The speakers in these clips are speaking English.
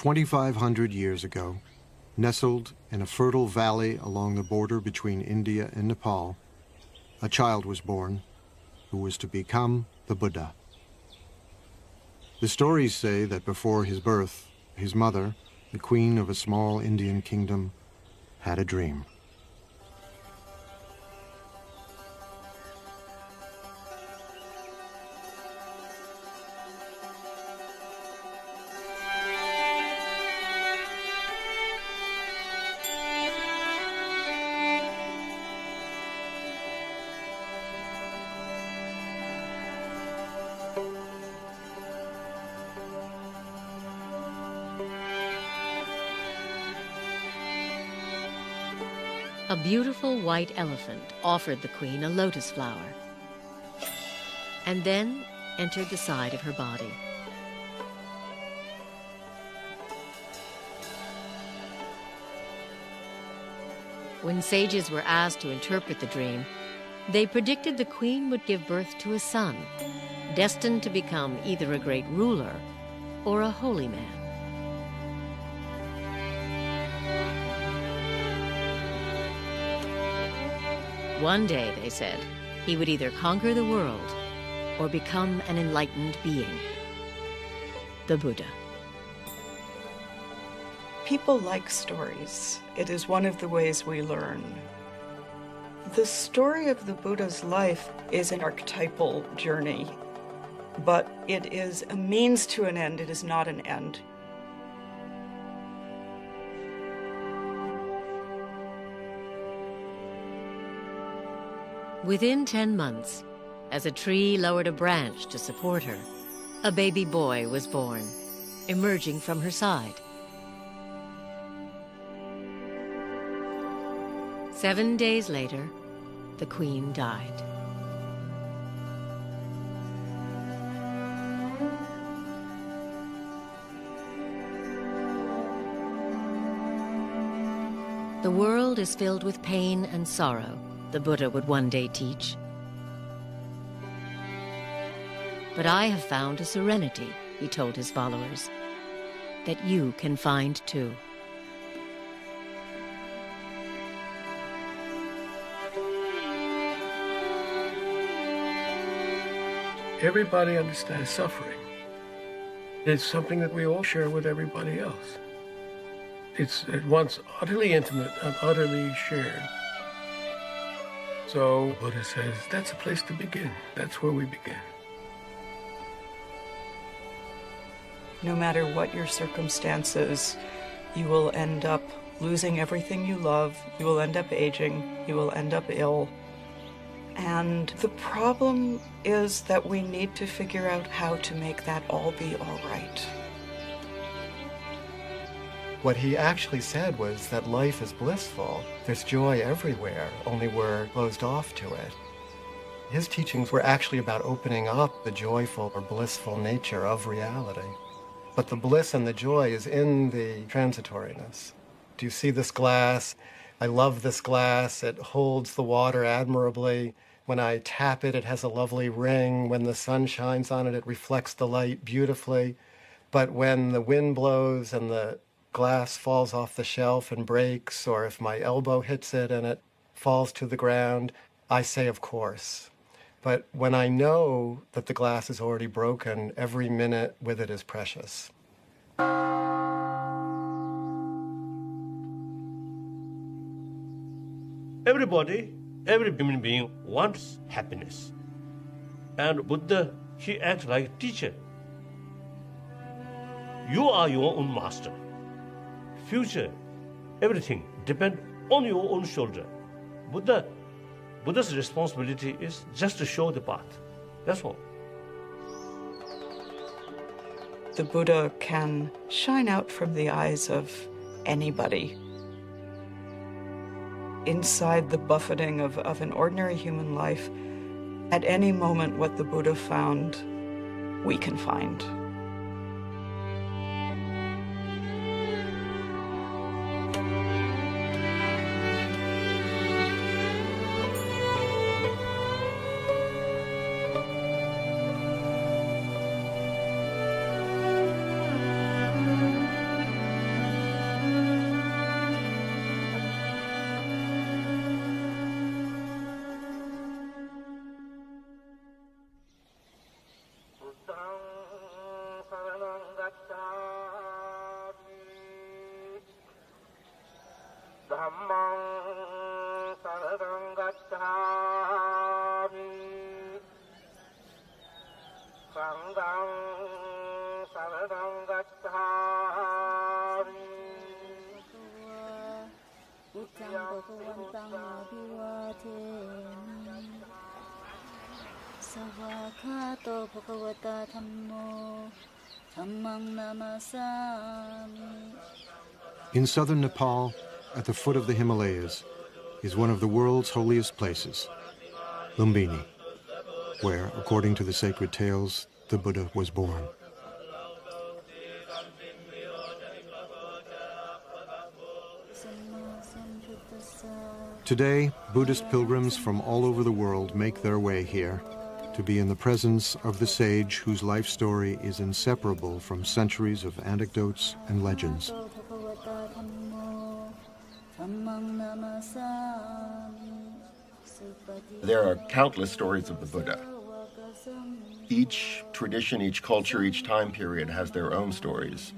2,500 years ago, nestled in a fertile valley along the border between India and Nepal, a child was born who was to become the Buddha. The stories say that before his birth, his mother, the queen of a small Indian kingdom, had a dream. A beautiful white elephant offered the queen a lotus flower and then entered the side of her body. When sages were asked to interpret the dream, they predicted the queen would give birth to a son, destined to become either a great ruler or a holy man. One day, they said, he would either conquer the world or become an enlightened being, the Buddha. People like stories. It is one of the ways we learn. The story of the Buddha's life is an archetypal journey, but it is a means to an end. It is not an end. Within 10 months, as a tree lowered a branch to support her, a baby boy was born, emerging from her side. 7 days later, the queen died. The world is filled with pain and sorrow, the Buddha would one day teach. But I have found a serenity, he told his followers, that you can find too. Everybody understands suffering. It's something that we all share with everybody else. It's at once utterly intimate and utterly shared. So Buddha says that's a place to begin. That's where we begin. No matter what your circumstances, you will end up losing everything you love. You will end up aging. You will end up ill. And the problem is that we need to figure out how to make that all be all right. What he actually said was that life is blissful. There's joy everywhere, only we're closed off to it. His teachings were actually about opening up the joyful or blissful nature of reality. But the bliss and the joy is in the transitoriness. Do you see this glass? I love this glass. It holds the water admirably. When I tap it, it has a lovely ring. When the sun shines on it, it reflects the light beautifully. But when the wind blows and the glass falls off the shelf and breaks, or if my elbow hits it and it falls to the ground, I say, of course. But when I know that the glass is already broken, every minute with it is precious. Everybody, every human being wants happiness. And Buddha, he acts like a teacher. You are your own master. Future, everything depends on your own shoulder. Buddha's responsibility is just to show the path. That's all. The Buddha can shine out from the eyes of anybody. Inside the buffeting of an ordinary human life, at any moment what the Buddha found, we can find. In southern Nepal, at the foot of the Himalayas, is one of the world's holiest places, Lumbini, where, according to the sacred tales, the Buddha was born. Today, Buddhist pilgrims from all over the world make their way here to be in the presence of the sage whose life story is inseparable from centuries of anecdotes and legends. There are countless stories of the Buddha. Each tradition, each culture, each time period has their own stories.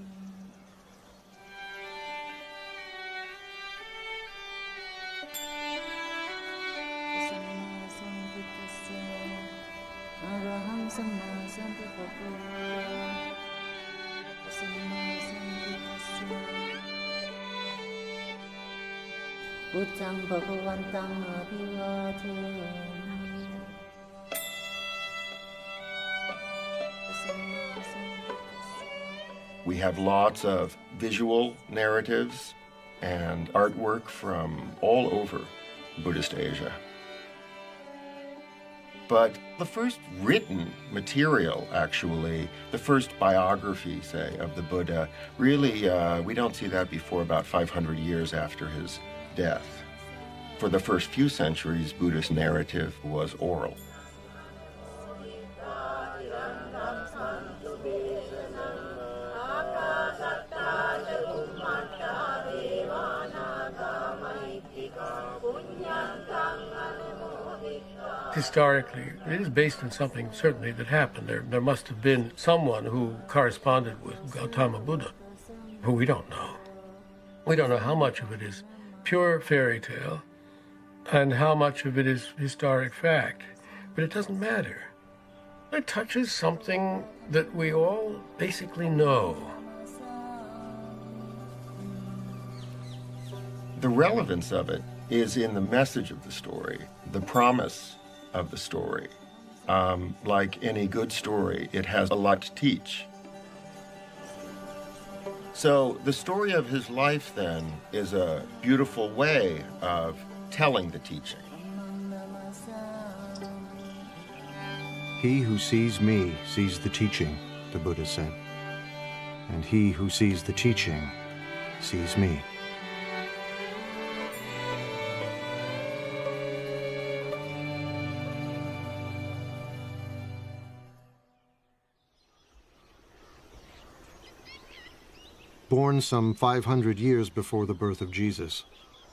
We have lots of visual narratives and artwork from all over Buddhist Asia. But the first written material, actually, the first biography, say, of the Buddha, really, we don't see that before about 500 years after his death. For the first few centuries, Buddhist narrative was oral. Historically, it is based on something certainly that happened. There must have been someone who corresponded with Gautama Buddha, who we don't know. We don't know how much of it is pure fairy tale and how much of it is historic fact. But it doesn't matter. It touches something that we all basically know. The relevance of it is in the message of the story, the promise of the story. Like any good story, it has a lot to teach. So the story of his life, then, is a beautiful way of telling the teaching. He who sees me sees the teaching, the Buddha said. And he who sees the teaching sees me. Born some 500 years before the birth of Jesus,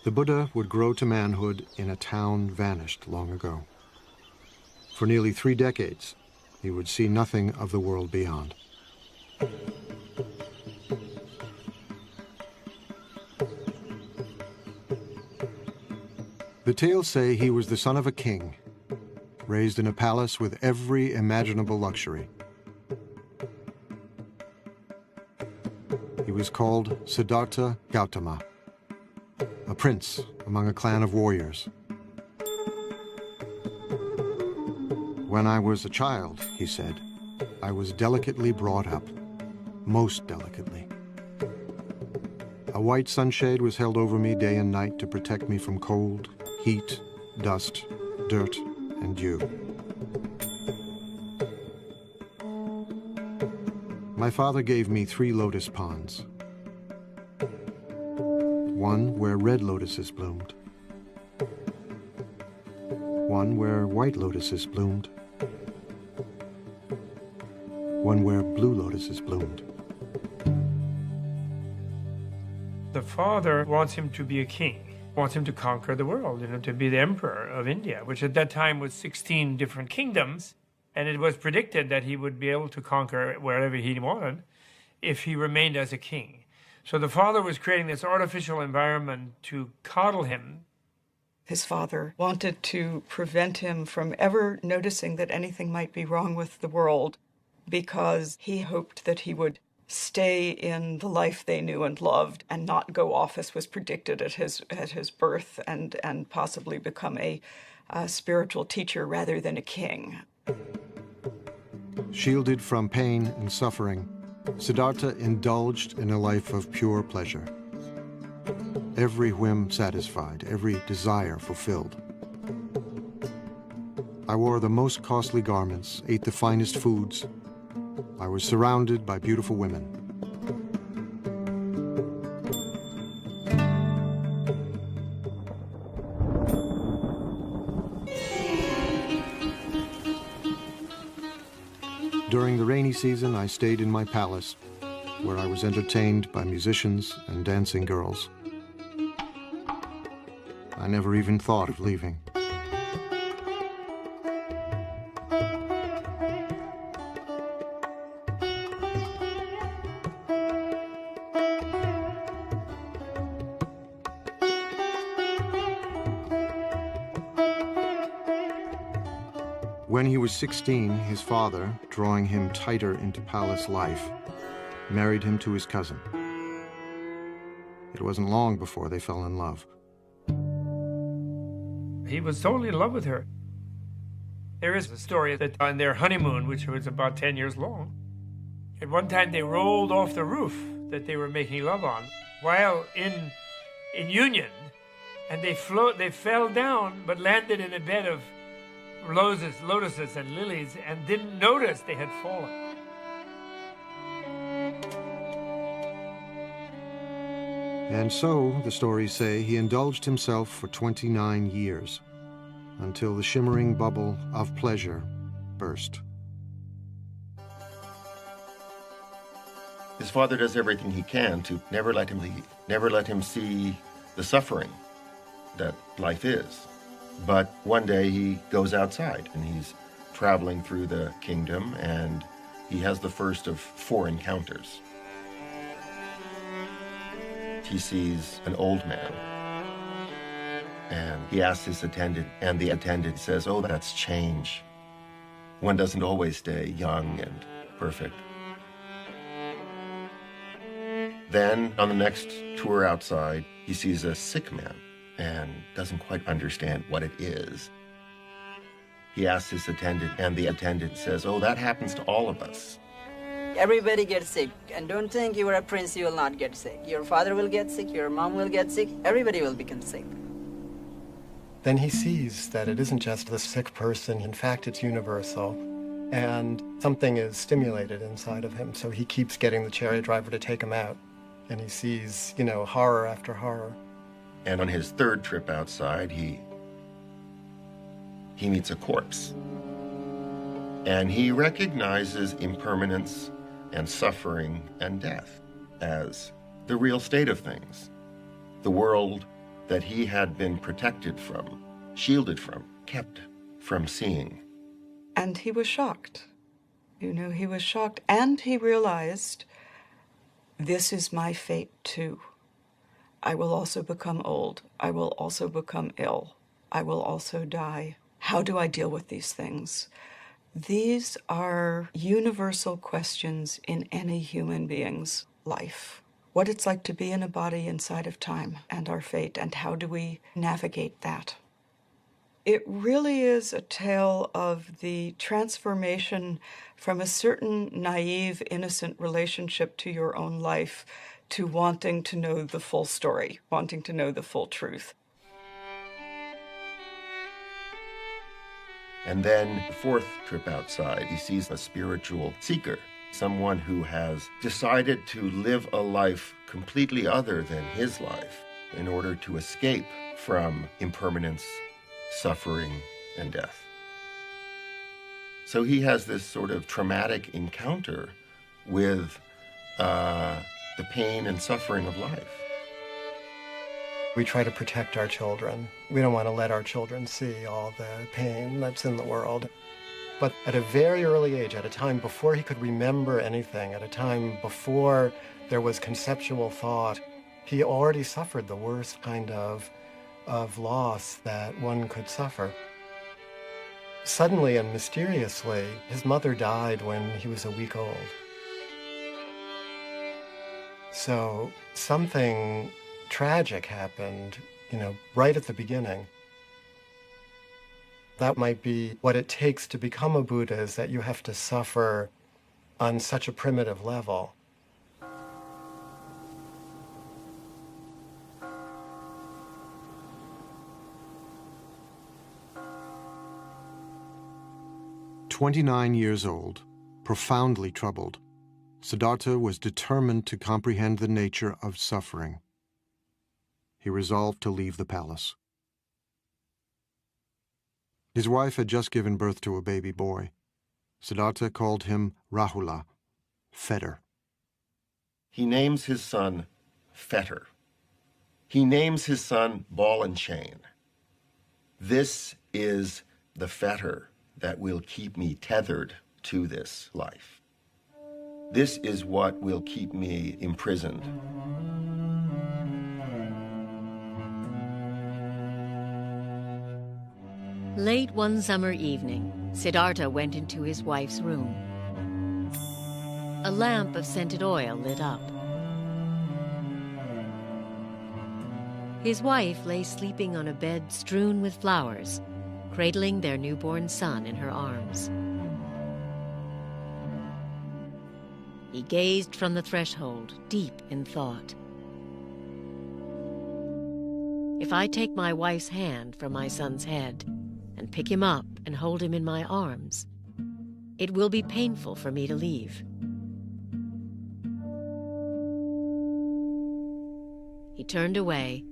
the Buddha would grow to manhood in a town vanished long ago. For nearly 3 decades, he would see nothing of the world beyond. The tales say he was the son of a king, raised in a palace with every imaginable luxury. He was called Sidarta Gautama, a prince among a clan of warriors. When I was a child, he said, I was delicately brought up, most delicately. A white sunshade was held over me day and night to protect me from cold, heat, dust, dirt, and dew. My father gave me 3 lotus ponds. One where red lotuses bloomed. One where white lotuses bloomed. One where blue lotuses bloomed. The father wants him to be a king, wants him to conquer the world, to be the emperor of India, which at that time was 16 different kingdoms. And it was predicted that he would be able to conquer wherever he wanted if he remained as a king. So the father was creating this artificial environment to coddle him. His father wanted to prevent him from ever noticing that anything might be wrong with the world, because he hoped that he would stay in the life they knew and loved and not go off as was predicted at his birth and possibly become a spiritual teacher rather than a king. Shielded from pain and suffering, Siddhartha indulged in a life of pure pleasure. Every whim satisfied, every desire fulfilled. I wore the most costly garments, ate the finest foods. I was surrounded by beautiful women. During the rainy season, I stayed in my palace, where I was entertained by musicians and dancing girls. I never even thought of leaving. When he was 16, his father, drawing him tighter into palace life, married him to his cousin. It wasn't long before they fell in love. He was totally in love with her. There is a story that on their honeymoon, which was about 10 years long, at one time they rolled off the roof that they were making love on while in union, and they fell down but landed in a bed of lotuses and lilies and didn't notice they had fallen. And so, the stories say, he indulged himself for 29 years, until the shimmering bubble of pleasure burst. His father does everything he can to never let him leave, never let him see the suffering that life is. But one day he goes outside and he's traveling through the kingdom and he has the first of 4 encounters. He sees an old man and he asks his attendant, and the attendant says, "Oh, that's change. One doesn't always stay young and perfect." Then on the next tour outside, he sees a sick man and doesn't quite understand what it is. He asks his attendant, and the attendant says, "Oh, that happens to all of us." Everybody gets sick, and don't think you are a prince, you will not get sick. Your father will get sick, your mom will get sick, everybody will become sick. Then he sees that it isn't just the sick person, in fact it's universal, and something is stimulated inside of him, so he keeps getting the chariot driver to take him out, and he sees, horror after horror. And on his 3rd trip outside, he meets a corpse. And he recognizes impermanence and suffering and death as the real state of things. The world that he had been protected from, shielded from, kept from seeing. And he was shocked. He was shocked. And he realized, this is my fate too. I will also become old. I will also become ill. I will also die. How do I deal with these things? These are universal questions in any human being's life. What it's like to be in a body inside of time and our fate, and how do we navigate that? It really is a tale of the transformation from a certain naive, innocent relationship to your own life to wanting to know the full story, wanting to know the full truth. And then the 4th trip outside, he sees a spiritual seeker, someone who has decided to live a life completely other than his life in order to escape from impermanence, suffering, and death. So he has this sort of traumatic encounter with the pain and suffering of life. We try to protect our children. We don't want to let our children see all the pain that's in the world. But at a very early age, at a time before he could remember anything, at a time before there was conceptual thought. He already suffered the worst kind of loss that one could suffer. Suddenly and mysteriously, his mother died when he was a week old. So something tragic happened, right at the beginning. That might be what it takes to become a Buddha, is that you have to suffer on such a primitive level. "29 years old, profoundly troubled, Siddhartha was determined to comprehend the nature of suffering. He resolved to leave the palace. His wife had just given birth to a baby boy. Siddhartha called him Rahula, fetter. He names his son Fetter. He names his son Ball and Chain. This is the fetter that will keep me tethered to this life. This is what will keep me imprisoned. Late one summer evening, Siddhartha went into his wife's room. A lamp of scented oil lit up. His wife lay sleeping on a bed strewn with flowers, cradling their newborn son in her arms. He gazed from the threshold, deep in thought. If I take my wife's hand from my son's head and pick him up and hold him in my arms, it will be painful for me to leave. He turned away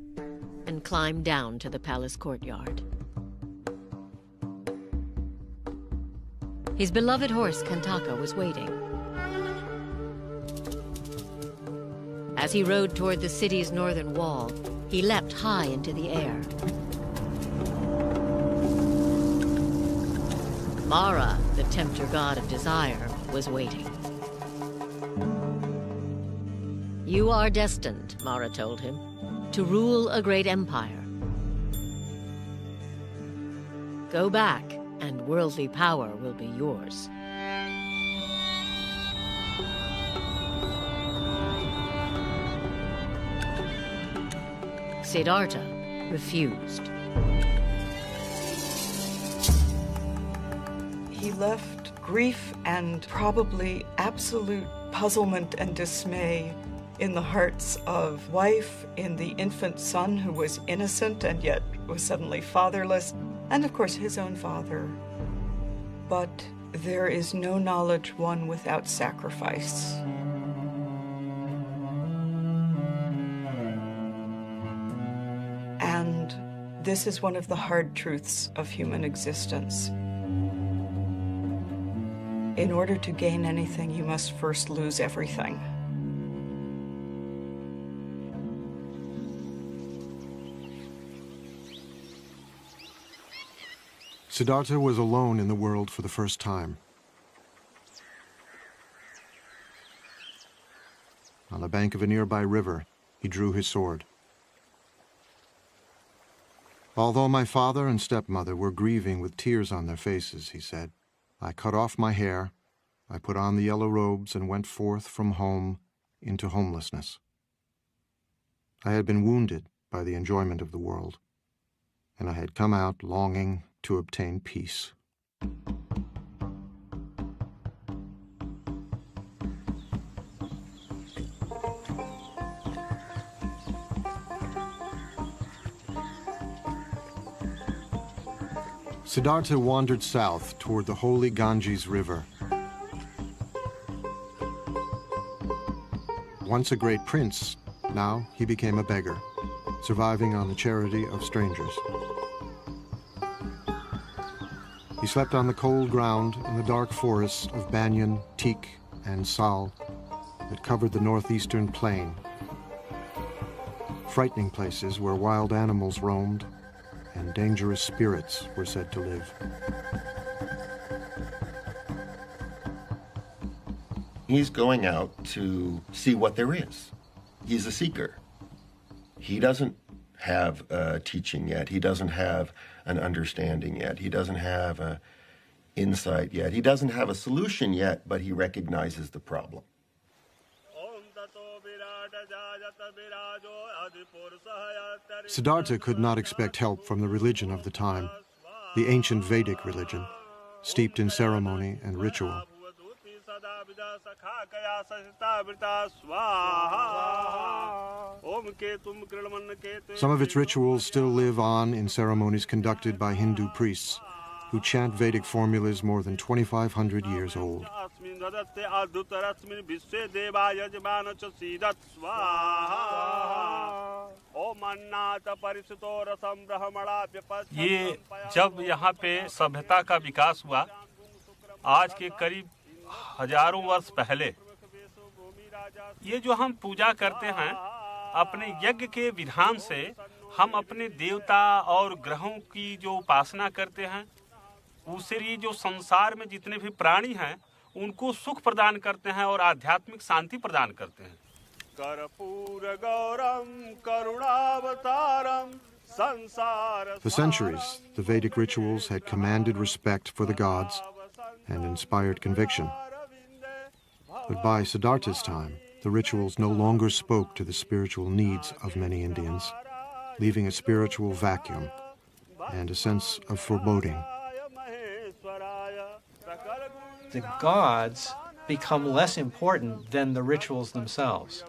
and climbed down to the palace courtyard. His beloved horse, Kantaka, was waiting. As he rode toward the city's northern wall, he leapt high into the air. Mara, the tempter god of desire, was waiting. You are destined, Mara told him, to rule a great empire. Go back, and worldly power will be yours. Siddhartha refused. He left grief and probably absolute puzzlement and dismay in the hearts of wife, in the infant son who was innocent and yet was suddenly fatherless, and of course his own father. But there is no knowledge won without sacrifice. And this is one of the hard truths of human existence. In order to gain anything, you must first lose everything. Siddhartha was alone in the world for the first time. On the bank of a nearby river, he drew his sword. Although my father and stepmother were grieving with tears on their faces, he said, I cut off my hair, I put on the yellow robes and went forth from home into homelessness. I had been wounded by the enjoyment of the world, and I had come out longing to obtain peace. Siddhartha wandered south toward the holy Ganges River. Once a great prince, now he became a beggar, surviving on the charity of strangers. He slept on the cold ground in the dark forests of banyan, teak, and sal that covered the northeastern plain, frightening places where wild animals roamed and dangerous spirits were said to live. He's going out to see what there is. He's a seeker. He doesn't have a teaching yet. He doesn't have an understanding yet. He doesn't have an insight yet. He doesn't have a solution yet, but he recognizes the problem. Sidharta could not expect help from the religion of the time, the ancient Vedic religion, steeped in ceremony and ritual. Some of its rituals still live on in ceremonies conducted by Hindu priests, who chant Vedic formulas more than 2,500 years old. ये जब यहाँ पे सभ्यता का विकास हुआ, आज के करीब हजारों वर्ष पहले, ये जो हम पूजा करते हैं, अपने यज्ञ के विधान से हम अपने देवता और ग्रहों की जो उपासना करते हैं, उससे ये जो संसार में जितने भी प्राणी हैं, उनको सुख प्रदान करते हैं और आध्यात्मिक शांति प्रदान करते हैं। For centuries, the Vedic rituals had commanded respect for the gods and inspired conviction. But by Siddhartha's time, the rituals no longer spoke to the spiritual needs of many Indians, leaving a spiritual vacuum and a sense of foreboding. The gods become less important than the rituals themselves.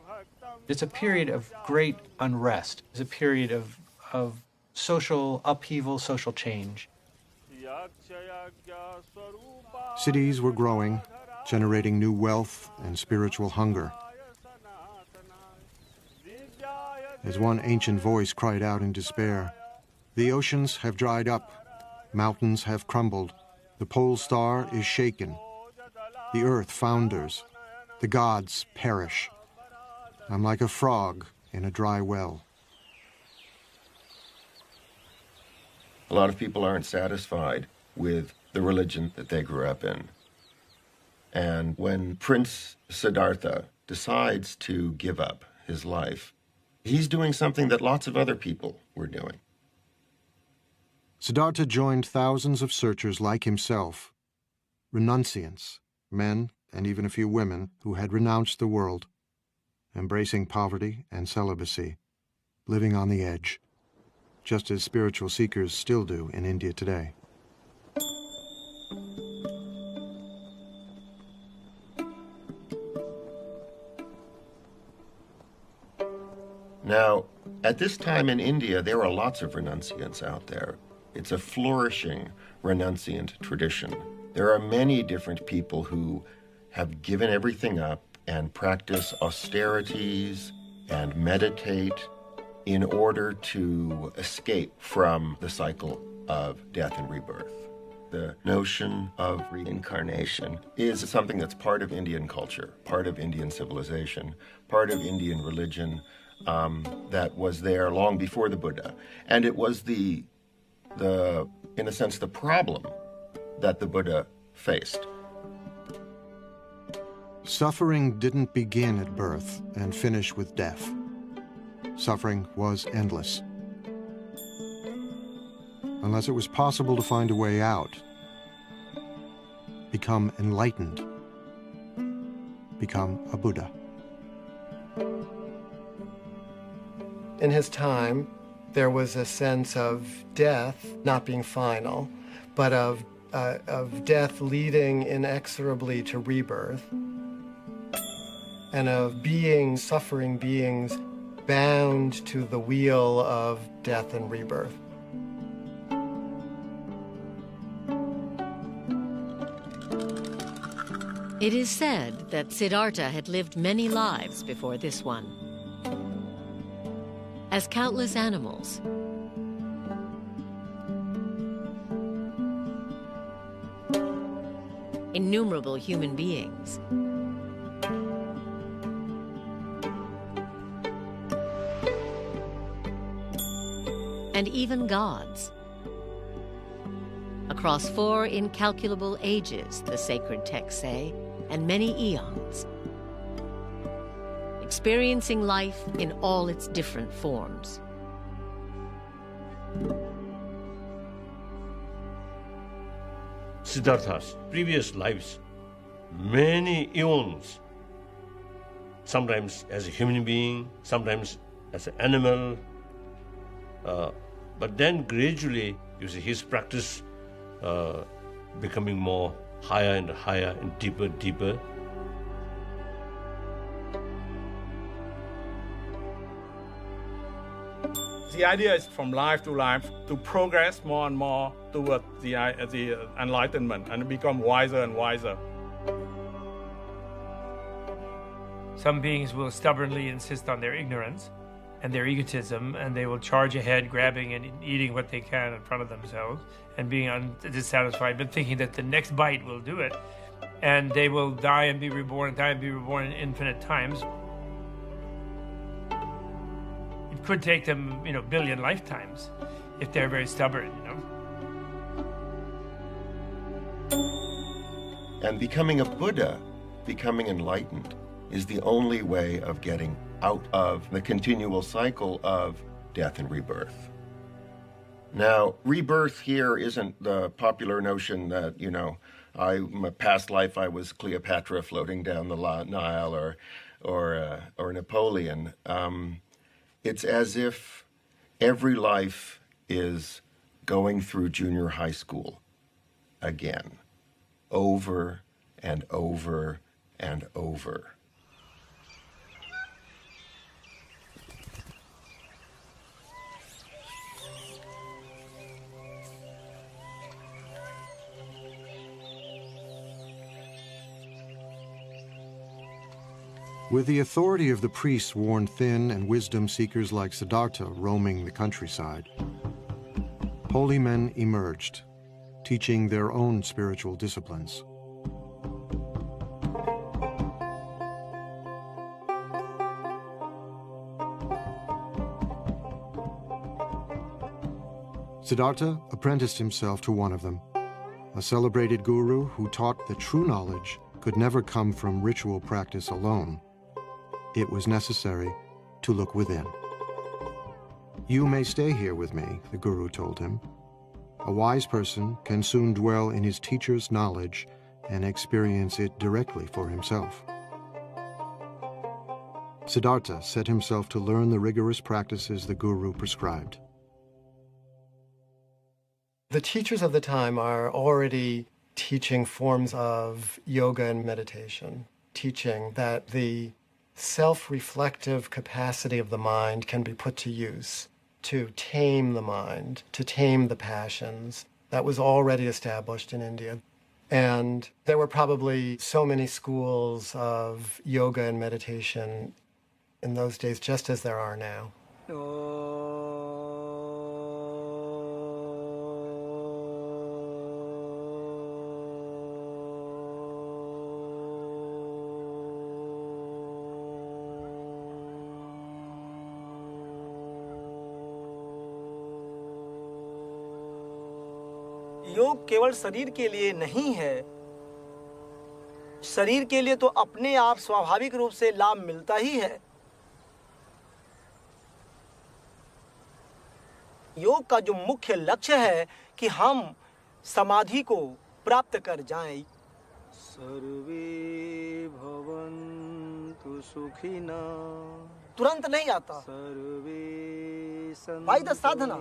It's a period of great unrest. It's a period of social upheaval, social change. Cities were growing, generating new wealth and spiritual hunger. As one ancient voice cried out in despair, "The oceans have dried up, mountains have crumbled, the pole star is shaken, the earth founders, the gods perish. I'm like a frog in a dry well." A lot of people aren't satisfied with the religion that they grew up in. And when Prince Siddharta decides to give up his life, he's doing something that lots of other people were doing. Siddharta joined thousands of searchers like himself, renunciants, men and even a few women who had renounced the world, embracing poverty and celibacy, living on the edge, just as spiritual seekers still do in India today. Now, at this time in India, there are lots of renunciants out there. It's a flourishing renunciant tradition. There are many different people who have given everything up and practice austerities and meditate in order to escape from the cycle of death and rebirth. The notion of reincarnation is something that's part of Indian culture, part of Indian civilization, part of Indian religion, that was there long before the Buddha. And it was in a sense, the problem that the Buddha faced. Suffering didn't begin at birth and finish with death. Suffering was endless. Unless it was possible to find a way out, become enlightened, become a Buddha. In his time, there was a sense of death not being final, but of death leading inexorably to rebirth, and of suffering beings bound to the wheel of death and rebirth. It is said that Siddharta had lived many lives before this one. As countless animals, innumerable human beings, and even gods. Across 4 incalculable ages, the sacred texts say, and many eons, experiencing life in all its different forms. Siddhartha's previous lives, many eons, sometimes as a human being, sometimes as an animal, but then gradually, you see his practice becoming more higher and higher and deeper, deeper. The idea is from life to life to progress more and more towards the enlightenment and become wiser and wiser. Some beings will stubbornly insist on their ignorance and their egotism, and they will charge ahead, grabbing and eating what they can in front of themselves and being dissatisfied, but thinking that the next bite will do it. And they will die and be reborn, die and be reborn infinite times. It could take them, billion lifetimes if they're very stubborn, And becoming a Buddha, becoming enlightened, is the only way of getting out of the continual cycle of death and rebirth. Now, rebirth here isn't the popular notion that, my past life I was Cleopatra floating down the Nile or Napoleon. It's as if every life is going through junior high school again, over and over and over. With the authority of the priests worn thin and wisdom seekers like Sidharta roaming the countryside, holy men emerged, teaching their own spiritual disciplines. Sidharta apprenticed himself to one of them, a celebrated guru who taught that true knowledge could never come from ritual practice alone. It was necessary to look within. You may stay here with me, the guru told him. A wise person can soon dwell in his teacher's knowledge and experience it directly for himself. Sidharta set himself to learn the rigorous practices the guru prescribed. The teachers of the time are already teaching forms of yoga and meditation, teaching that the self-reflective capacity of the mind can be put to use to tame the mind, to tame the passions. That was already established in India. And there were probably so many schools of yoga and meditation in those days, just as there are now. योग केवल शरीर के लिए नहीं है। शरीर के लिए तो अपने आप स्वाभाविक रूप से लाभ मिलता ही है। योग का जो मुख्य लक्ष्य है कि हम समाधि को प्राप्त कर जाएं। सर्वे भवन्तु सुखिना तुरंत नहीं आता। Survey by the sadhana.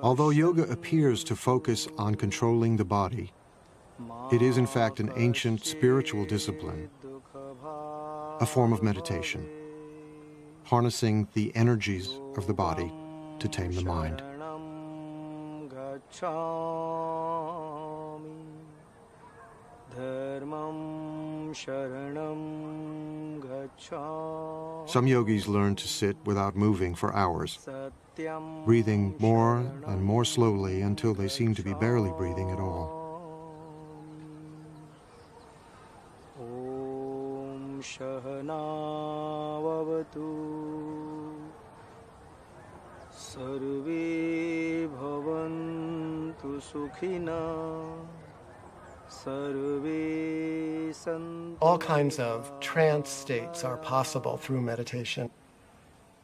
Although yoga appears to focus on controlling the body, it is in fact an ancient spiritual discipline, a form of meditation, harnessing the energies of the body to tame the mind. Some yogis learn to sit without moving for hours, breathing more and more slowly until they seem to be barely breathing at all. सर्वे भवन्तु All kinds of trance states are possible through meditation.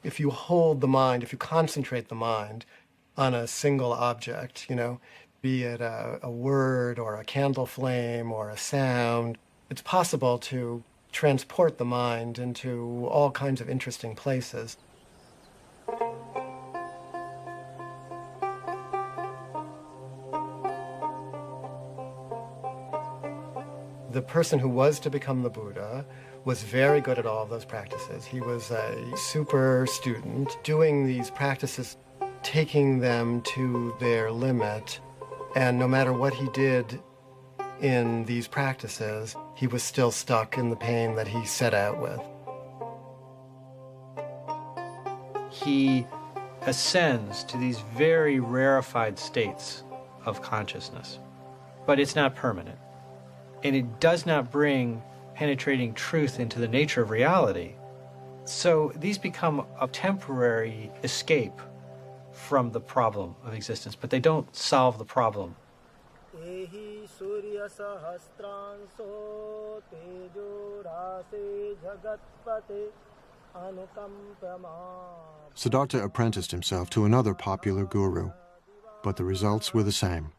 If you hold the mind, if you concentrate the mind on a single object, be it a word or a candle flame or a sound, it's possible to transport the mind into all kinds of interesting places. The person who was to become the Buddha was very good at all of those practices. He was a super student, doing these practices, taking them to their limit, and no matter what he did in these practices, he was still stuck in the pain that he set out with. He ascends to these very rarefied states of consciousness, but it's not permanent. And it does not bring penetrating truth into the nature of reality. So these become a temporary escape from the problem of existence, but they don't solve the problem. Siddhartha apprenticed himself to another popular guru, but the results were the same.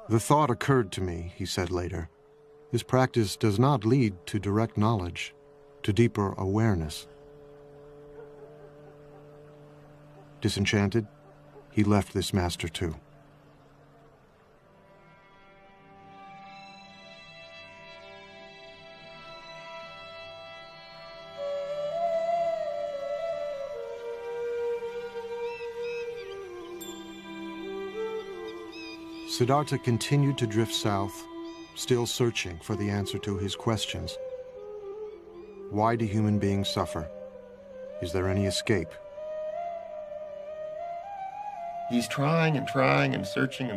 The thought occurred to me, he said later, this practice does not lead to direct knowledge, to deeper awareness. Disenchanted, he left this master too. Siddhartha continued to drift south, still searching for the answer to his questions. Why do human beings suffer? Is there any escape? He's trying and trying and searching,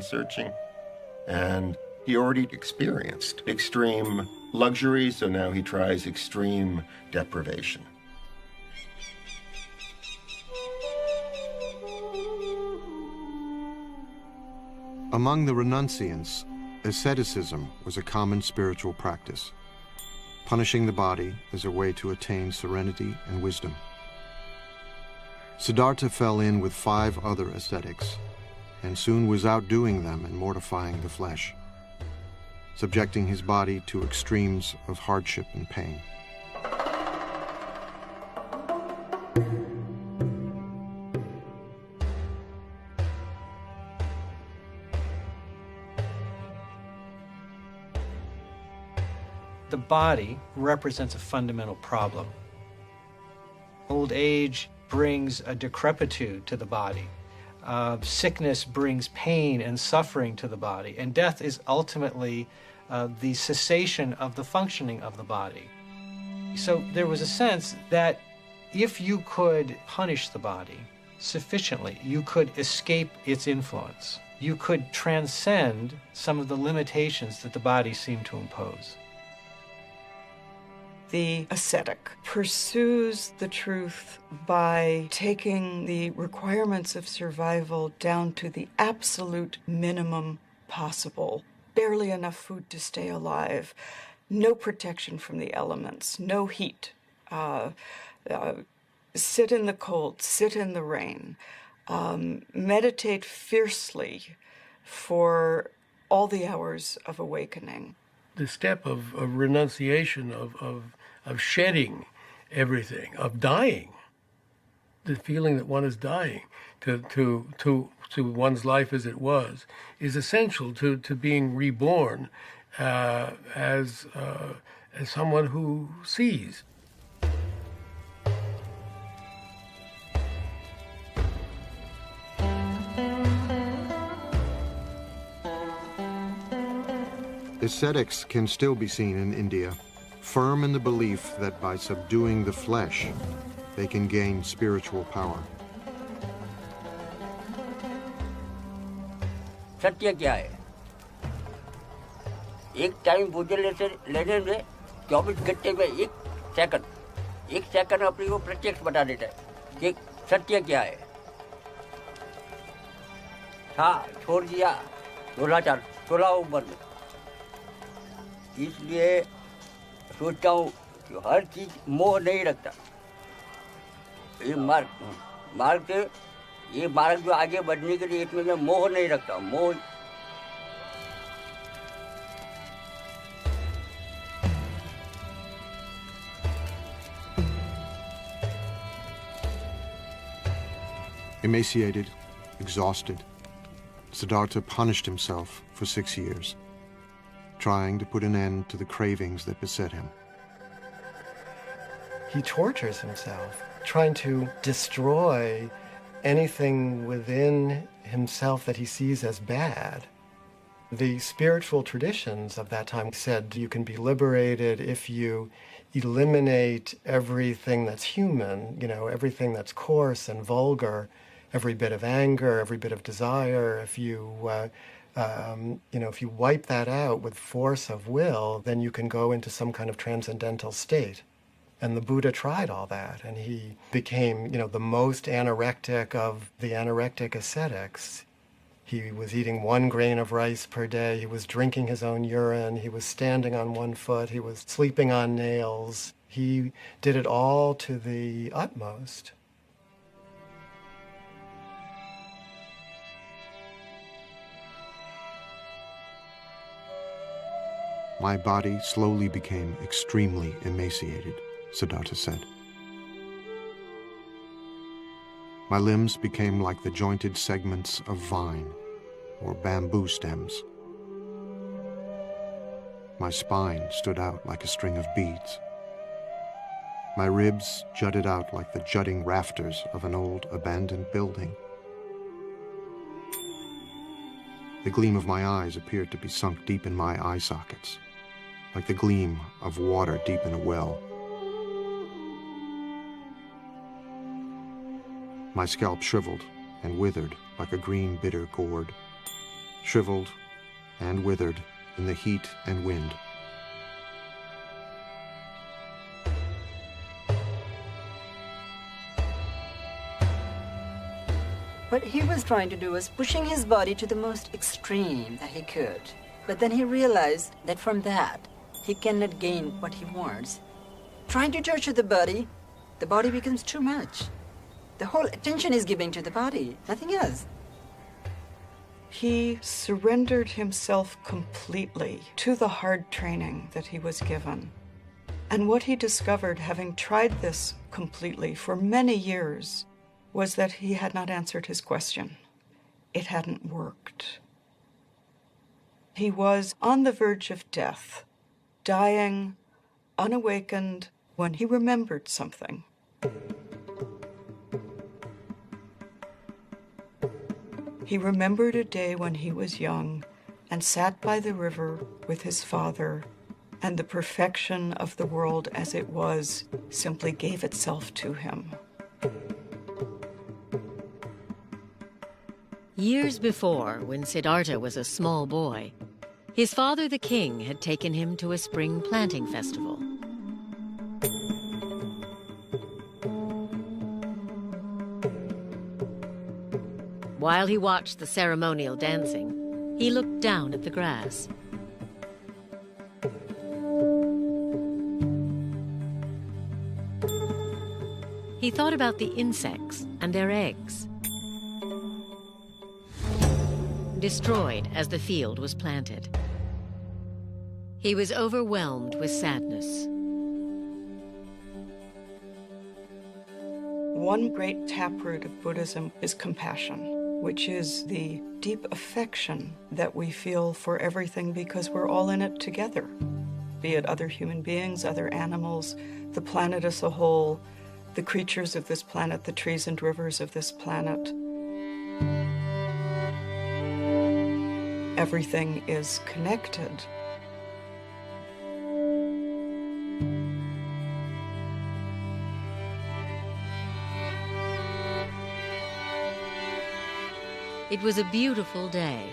and he already experienced extreme luxury, so now he tries extreme deprivation. Among the renunciants, asceticism was a common spiritual practice, punishing the body as a way to attain serenity and wisdom. Siddhartha fell in with 5 other ascetics, and soon was outdoing them in mortifying the flesh, subjecting his body to extremes of hardship and pain. The body represents a fundamental problem. Old age brings a decrepitude to the body. Sickness brings pain and suffering to the body. And death is ultimately the cessation of the functioning of the body. So there was a sense that if you could punish the body sufficiently, you could escape its influence. You could transcend some of the limitations that the body seemed to impose. The ascetic pursues the truth by taking the requirements of survival down to the absolute minimum possible. Barely enough food to stay alive, no protection from the elements, no heat. Sit in the cold, sit in the rain. Meditate fiercely for all the hours of awakening. The step of renunciation, of shedding everything, of dying, the feeling that one is dying to one's life as it was, is essential to being reborn as someone who sees. Ascetics can still be seen in India, firm in the belief that by subduing the flesh, they can gain spiritual power. सत्य क्या है? एक time बुझे लेने में 24 घंटे में एक सेकंड अपने को प्रत्यक्ष बता देता है कि सत्य क्या है. था छोड़ दिया 16 उम्र में। इसलिए सोचता हूँ कि हर चीज मोह नहीं रखता। ये मार्ग से ये मार्ग जो आगे बढ़ने के लिए इसमें मैं मोह नहीं रखता। मोह Emaciated, exhausted, Siddhartha punished himself for 6 years, trying to put an end to the cravings that beset him. He tortures himself, trying to destroy anything within himself that he sees as bad. The spiritual traditions of that time said you can be liberated if you eliminate everything that's human, everything that's coarse and vulgar, every bit of anger, every bit of desire. If you wipe that out with force of will, then you can go into some kind of transcendental state. And the Buddha tried all that, and he became, the most anorectic of the anorectic ascetics. He was eating 1 grain of rice per day. He was drinking his own urine. He was standing on 1 foot. He was sleeping on nails. He did it all to the utmost. My body slowly became extremely emaciated, Siddhartha said. My limbs became like the jointed segments of vine or bamboo stems. My spine stood out like a string of beads. My ribs jutted out like the jutting rafters of an old abandoned building. The gleam of my eyes appeared to be sunk deep in my eye sockets, like the gleam of water deep in a well. My scalp shriveled and withered like a green bitter gourd, shriveled and withered in the heat and wind. What he was trying to do was pushing his body to the most extreme that he could. But then he realized that from that, he cannot gain what he wants. Trying to torture the body becomes too much. The whole attention is given to the body, nothing else. He surrendered himself completely to the hard training that he was given. And what he discovered, having tried this completely for many years, was that he had not answered his question. It hadn't worked. He was on the verge of death, dying, unawakened, when he remembered something. He remembered a day when he was young and sat by the river with his father, and the perfection of the world as it was simply gave itself to him. Years before, when Siddhartha was a small boy, his father, the king, had taken him to a spring planting festival. While he watched the ceremonial dancing, he looked down at the grass. He thought about the insects and their eggs, destroyed as the field was planted. He was overwhelmed with sadness. One great taproot of Buddhism is compassion, which is the deep affection that we feel for everything because we're all in it together, be it other human beings, other animals, the planet as a whole, the creatures of this planet, the trees and rivers of this planet. Everything is connected. It was a beautiful day.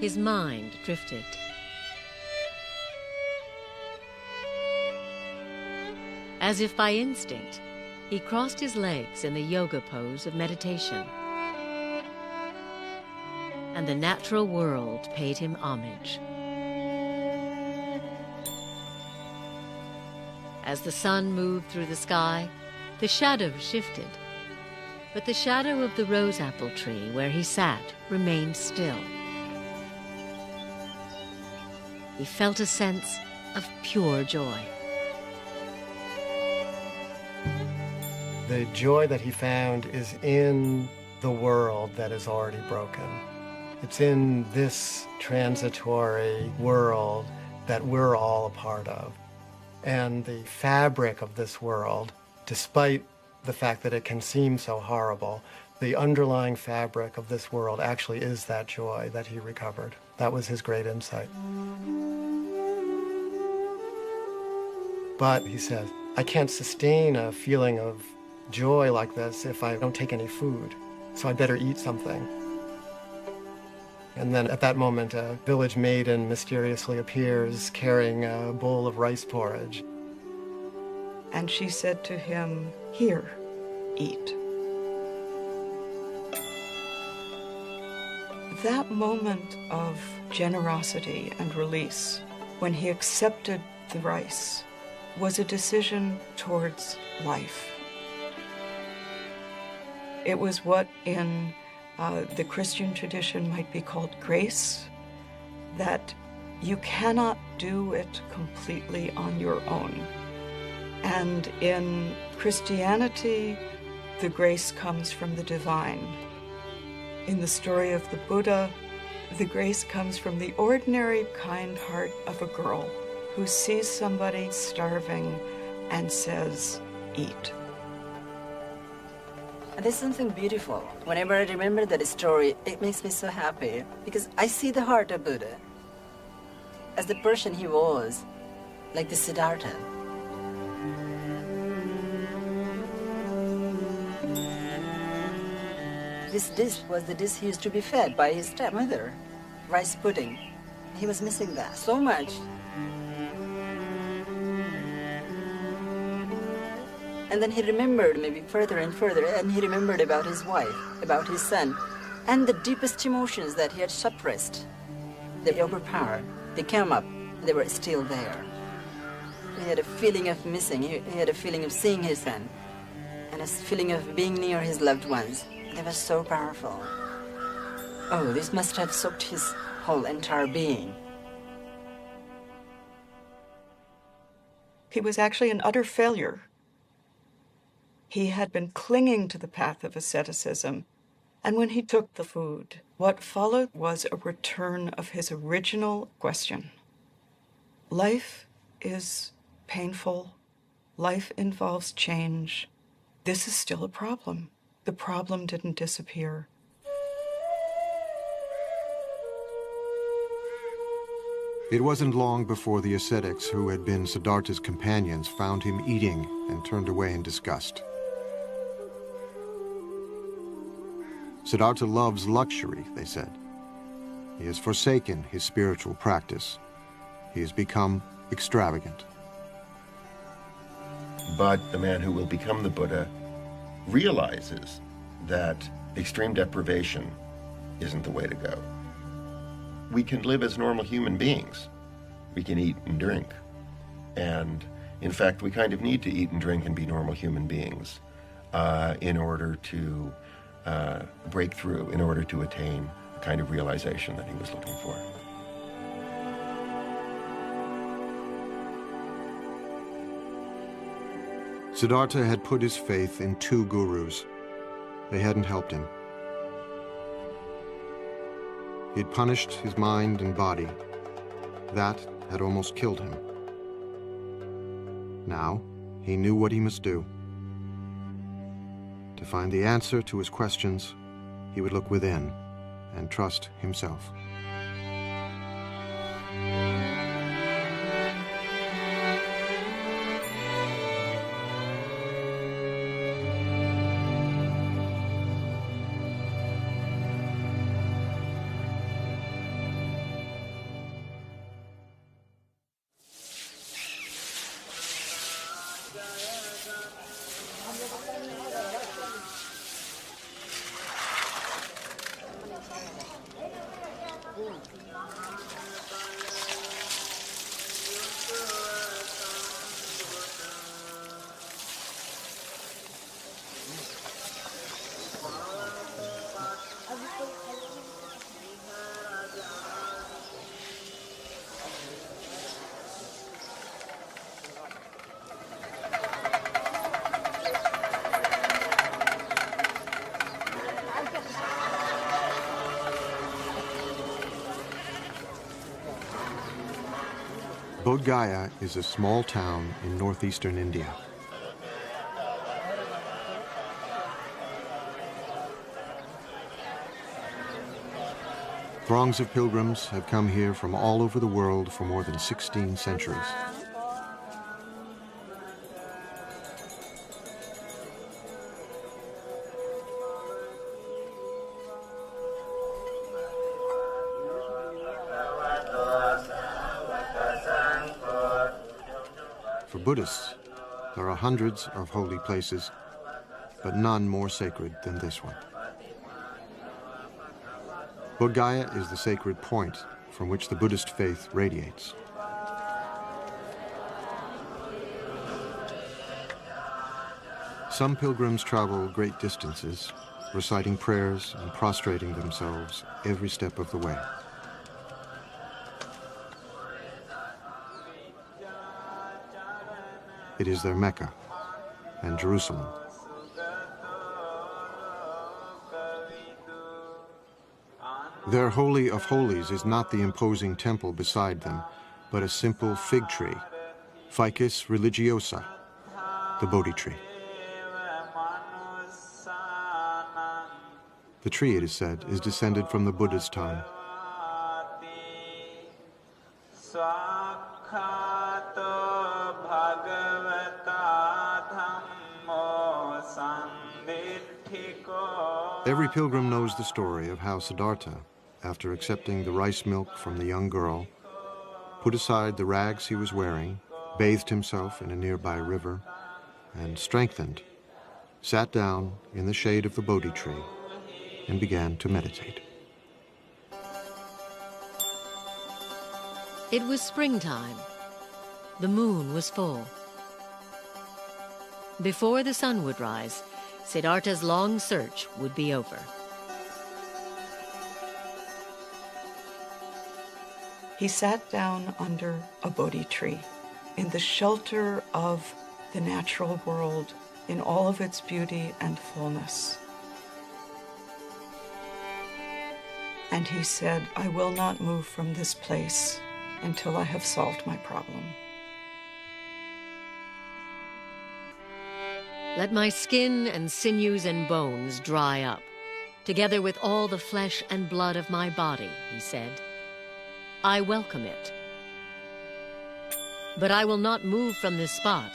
His mind drifted. As if by instinct, he crossed his legs in the yoga pose of meditation. and the natural world paid him homage. As the sun moved through the sky, the shadows shifted, but the shadow of the rose apple tree where he sat remained still. He felt a sense of pure joy. The joy that he found is in the world that is already broken. It's in this transitory world that we're all a part of. And the fabric of this world, despite the fact that it can seem so horrible, the underlying fabric of this world actually is that joy that he recovered. That was his great insight. But, he says, I can't sustain a feeling of joy like this if I don't take any food, so I better eat something. And then at that moment, a village maiden mysteriously appears carrying a bowl of rice porridge. And she said to him, "Here, eat." That moment of generosity and release, when he accepted the rice, was a decision towards life. It was what in the Christian tradition might be called grace, that you cannot do it completely on your own. And in Christianity, the grace comes from the divine. In the story of the Buddha, the grace comes from the ordinary kind heart of a girl who sees somebody starving and says, "Eat." And there's something beautiful. Whenever I remember that story, it makes me so happy because I see the heart of Buddha as the person he was, like the Sidharta. This dish was the dish he used to be fed by his stepmother, rice pudding. He was missing that so much. And then he remembered maybe further and further, and he remembered about his wife, about his son, and the deepest emotions that he had suppressed. They overpowered. They came up. They were still there. He had a feeling of missing. He had a feeling of seeing his son, and a feeling of being near his loved ones. They were so powerful. Oh, this must have soaked his whole entire being. He was actually an utter failure. He had been clinging to the path of asceticism, and when he took the food, what followed was a return of his original question. Life is painful. Life involves change. This is still a problem. The problem didn't disappear. It wasn't long before the ascetics who had been Siddhartha's companions found him eating and turned away in disgust. Sidharta loves luxury, they said. He has forsaken his spiritual practice. He has become extravagant. But the man who will become the Buddha realizes that extreme deprivation isn't the way to go. We can live as normal human beings. We can eat and drink. And in fact, we kind of need to eat and drink and be normal human beings in order to break through, in order to attain the kind of realization that he was looking for. Siddhartha had put his faith in 2 gurus. They hadn't helped him. He had punished his mind and body. That had almost killed him. Now, he knew what he must do. To find the answer to his questions, he would look within and trust himself. Bodh Gaya is a small town in northeastern India. Throngs of pilgrims have come here from all over the world for more than 16 centuries. For Buddhists, there are hundreds of holy places, but none more sacred than this one. Bodh Gaya is the sacred point from which the Buddhist faith radiates. Some pilgrims travel great distances, reciting prayers and prostrating themselves every step of the way. It is their Mecca and Jerusalem. Their Holy of Holies is not the imposing temple beside them, but a simple fig tree, Ficus religiosa, the Bodhi tree. The tree, it is said, is descended from the Buddha's time. Every pilgrim knows the story of how Sidharta, after accepting the rice milk from the young girl, put aside the rags he was wearing, bathed himself in a nearby river, and strengthened, sat down in the shade of the Bodhi tree and began to meditate. It was springtime. The moon was full. Before the sun would rise, Sidharta's long search would be over. He sat down under a Bodhi tree in the shelter of the natural world in all of its beauty and fullness. And he said, I will not move from this place until I have solved my problem. Let my skin and sinews and bones dry up, together with all the flesh and blood of my body, he said. I welcome it. But I will not move from this spot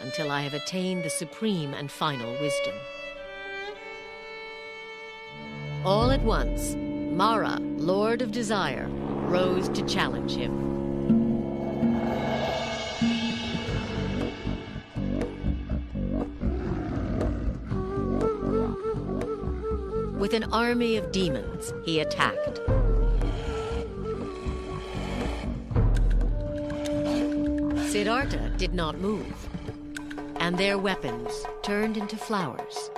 until I have attained the supreme and final wisdom. All at once, Mara, Lord of Desire, rose to challenge him. With an army of demons, he attacked. Sidharta did not move, and their weapons turned into flowers.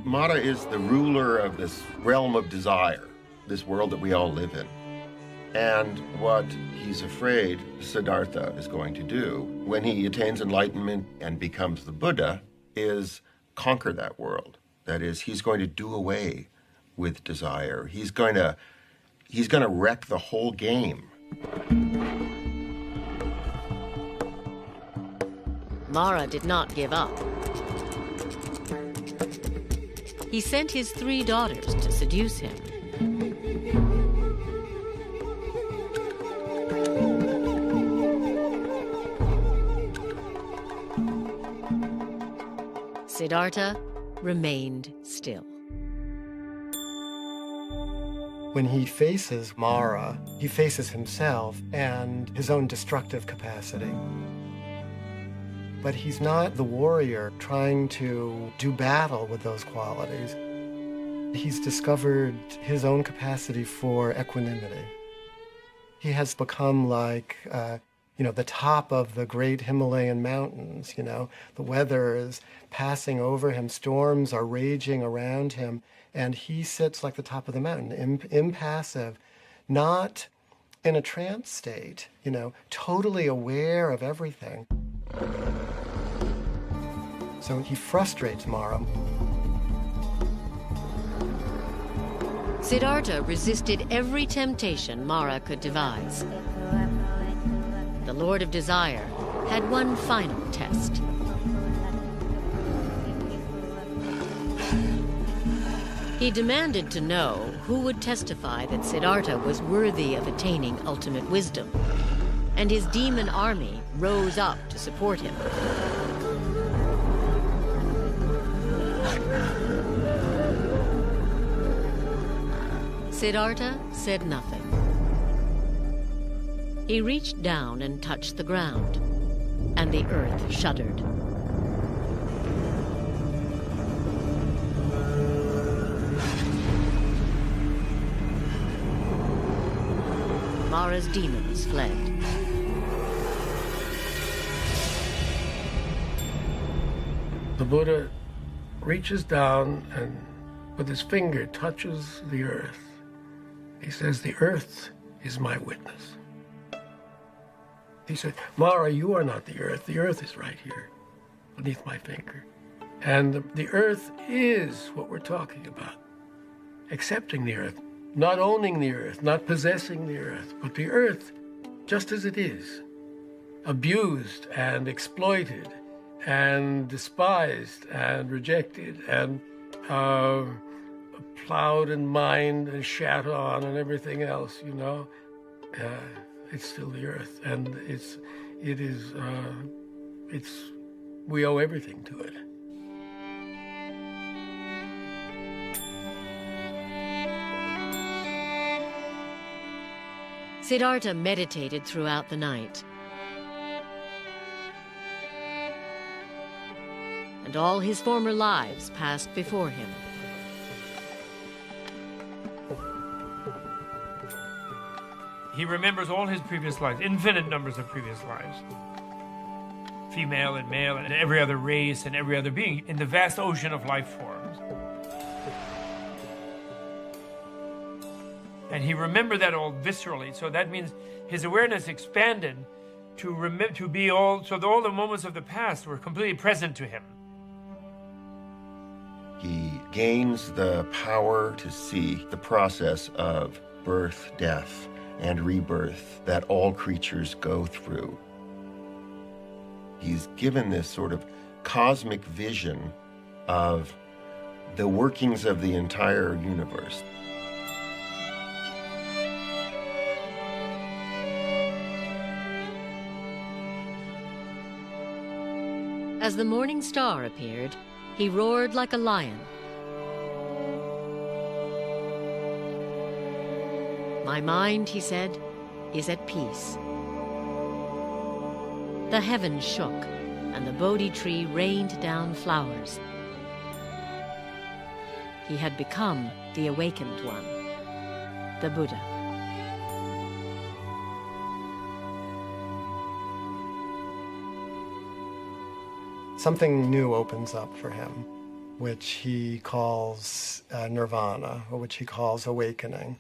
Mara is the ruler of this realm of desire, this world that we all live in. And what he's afraid Siddhartha is going to do when he attains enlightenment and becomes the Buddha is conquer that world. That is, he's going to do away with desire. He's going to wreck the whole game. Mara did not give up. He sent his 3 daughters to seduce him. Sidharta remained still. When he faces Mara, he faces himself and his own destructive capacity. But he's not the warrior trying to do battle with those qualities. He's discovered his own capacity for equanimity. He has become like, the top of the great Himalayan mountains, The weather is passing over him, storms are raging around him, and he sits like the top of the mountain, impassive, not in a trance state, totally aware of everything. So he frustrates Mara. Sidharta resisted every temptation Mara could devise. The Lord of Desire had one final test. He demanded to know who would testify that Sidharta was worthy of attaining ultimate wisdom, and his demon army rose up to support him. Sidharta said nothing. He reached down and touched the ground, and the earth shuddered. Mara's demons fled. The Buddha reaches down and with his finger touches the earth. He says, "The earth is my witness." He said, "Mara, you are not the earth. The earth is right here beneath my finger. And the earth is what we're talking about. Accepting the earth, not owning the earth, not possessing the earth, but the earth just as it is, abused and exploited and despised and rejected and plowed and mined and shat on and everything else, you know. It's still the earth, and we owe everything to it." Sidharta meditated throughout the night, and all his former lives passed before him. He remembers all his previous lives, infinite numbers of previous lives. Female and male and every other race and every other being in the vast ocean of life forms. And he remembered that all viscerally, so that means his awareness expanded to be all, so that all the moments of the past were completely present to him. He gains the power to see the process of birth, death, and rebirth that all creatures go through. He's given this sort of cosmic vision of the workings of the entire universe. As the morning star appeared, he roared like a lion. "My mind," he said, "is at peace." The heavens shook, and the Bodhi tree rained down flowers. He had become the awakened one, the Buddha. Something new opens up for him, which he calls nirvana, or which he calls awakening.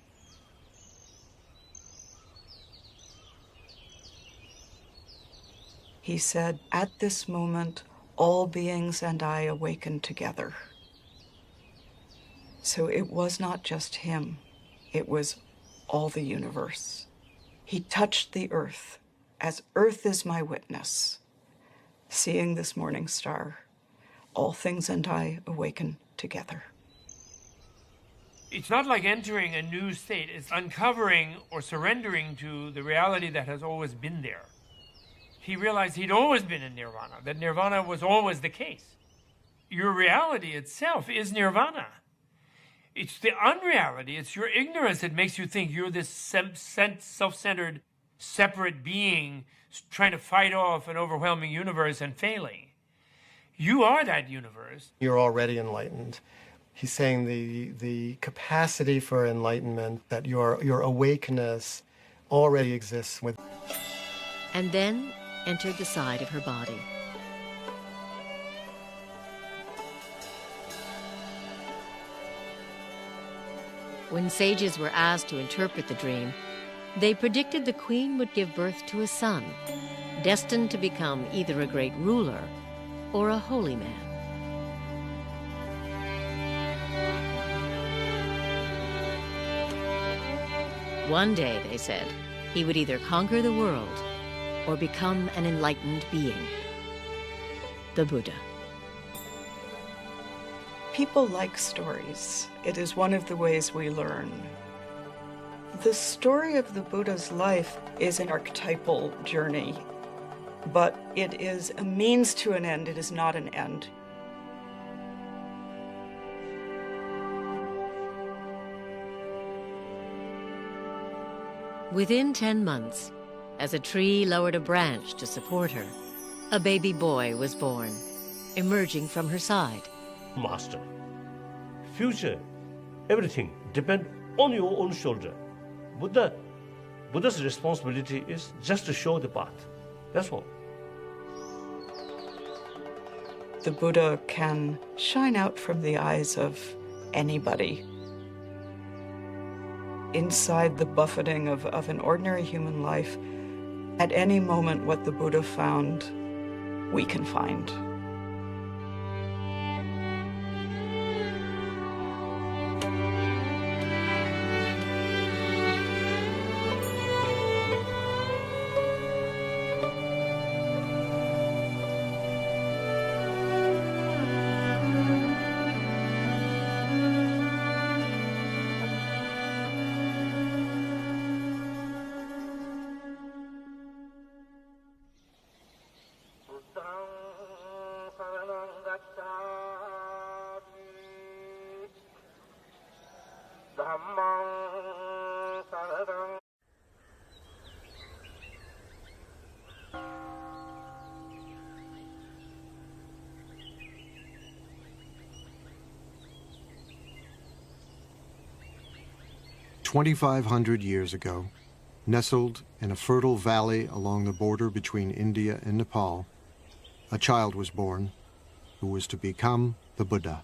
He said, "At this moment, all beings and I awakened together." So it was not just him, it was all the universe. He touched the earth, as earth is my witness. Seeing this morning star, all things and I awaken together. It's not like entering a new state, it's uncovering or surrendering to the reality that has always been there. He realized he'd always been in nirvana, that nirvana was always the case. Your reality itself is nirvana. It's the unreality, it's your ignorance that makes you think you're this self-centered, separate being trying to fight off an overwhelming universe and failing. You are that universe. You're already enlightened. He's saying the capacity for enlightenment, that your awakeness already exists with. And then entered the side of her body. When sages were asked to interpret the dream, they predicted the queen would give birth to a son, destined to become either a great ruler or a holy man. One day, they said, he would either conquer the world or become an enlightened being, the Buddha. People like stories. It is one of the ways we learn. The story of the Buddha's life is an archetypal journey, but it is a means to an end. It is not an end. Within 10 months, as a tree lowered a branch to support her, a baby boy was born, emerging from her side. Master, future, everything depends on your own shoulder. Buddha's responsibility is just to show the path. That's all. The Buddha can shine out from the eyes of anybody. Inside the buffeting of an ordinary human life, at any moment what the Buddha found, we can find. "2,500 years ago, nestled in a fertile valley along the border between India and Nepal, a child was born who was to become the Buddha.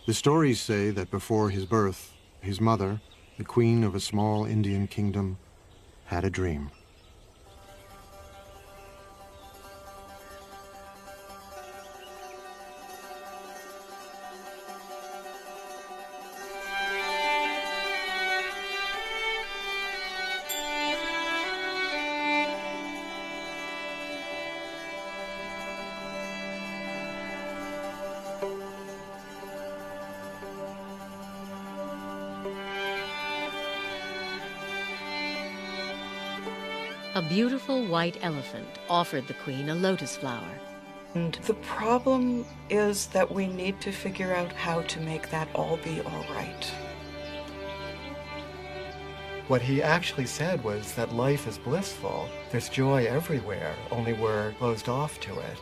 The stories say that before his birth, his mother, the queen of a small Indian kingdom, had a dream. A beautiful white elephant offered the queen a lotus flower. And the problem is that we need to figure out how to make that all be all right. What he actually said was that life is blissful. There's joy everywhere, only we're closed off to it.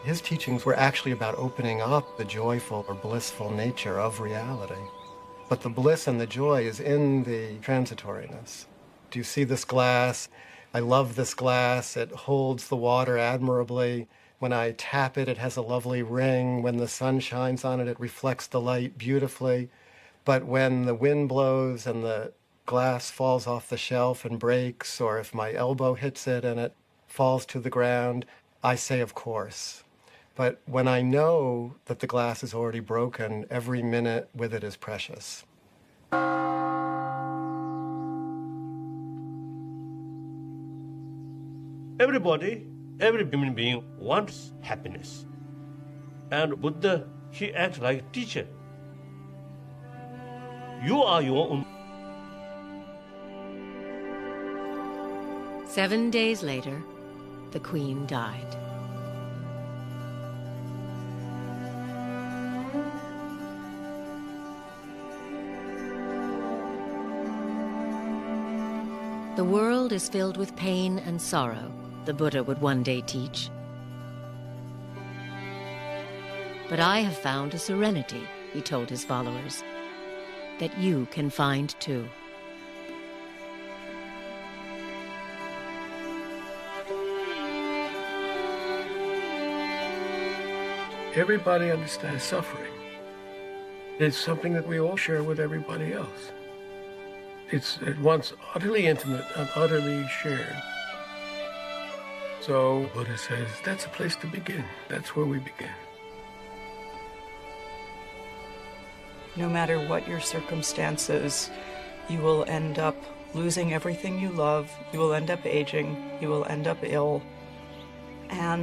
His teachings were actually about opening up the joyful or blissful nature of reality. But the bliss and the joy is in the transitoriness. Do you see this glass? I love this glass. It holds the water admirably. When I tap it, it has a lovely ring. When the sun shines on it, it reflects the light beautifully. But when the wind blows and the glass falls off the shelf and breaks, or if my elbow hits it and it falls to the ground, I say, of course. But when I know that the glass is already broken, every minute with it is precious. Everybody, every human being wants happiness. And Buddha, he acts like a teacher. You are your own. 7 days later, the queen died. The world is filled with pain and sorrow, the Buddha would one day teach. But I have found a serenity, he told his followers, that you can find too. Everybody understands suffering. It's something that we all share with everybody else. It's at once utterly intimate and utterly shared. So Buddha says that's a place to begin. That's where we begin. No matter what your circumstances, you will end up losing everything you love, you will end up aging, you will end up ill, and